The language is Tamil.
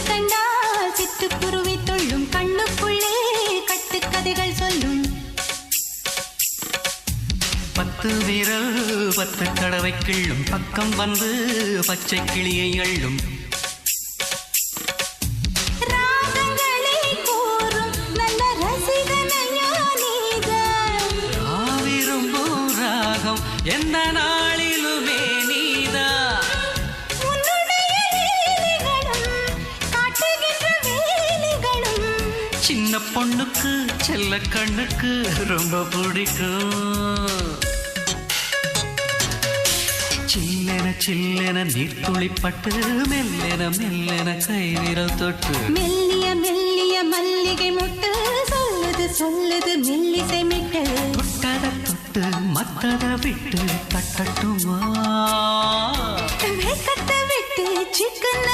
கண்டால் சிட்டுக்குருவி தொள்ளும் கண்ணுக்குள்ளே கட்டுக்கதைகள் சொல்லும் 10 விரல் 10 தடவை கிள்ளும் பக்கம் வந்து பச்சை கிளியை அள்ளும் ராகங்களை கூறும் நல்ல ரசிகனையா நீதான் விரும்பும் ராகம் எந்த நாளிலுமே நீதான் சின்ன பொண்ணுக்கு செல்ல கண்ணுக்கு ரொம்ப பிடிக்கும் சில்லென சில்லென நீர்த்துளிப்பட்டு மெல்லென மெல்லென கை விரல் தொட்டு மெல்லிய மெல்லிய மல்லிகை முட்டு சொல்லுது சொல்லுது மெல்லிசை மிட்டு தொட்டத தொட்டு மத்தத விட்டு தட்டட்டுமா கட்ட விட்டு சிக்கன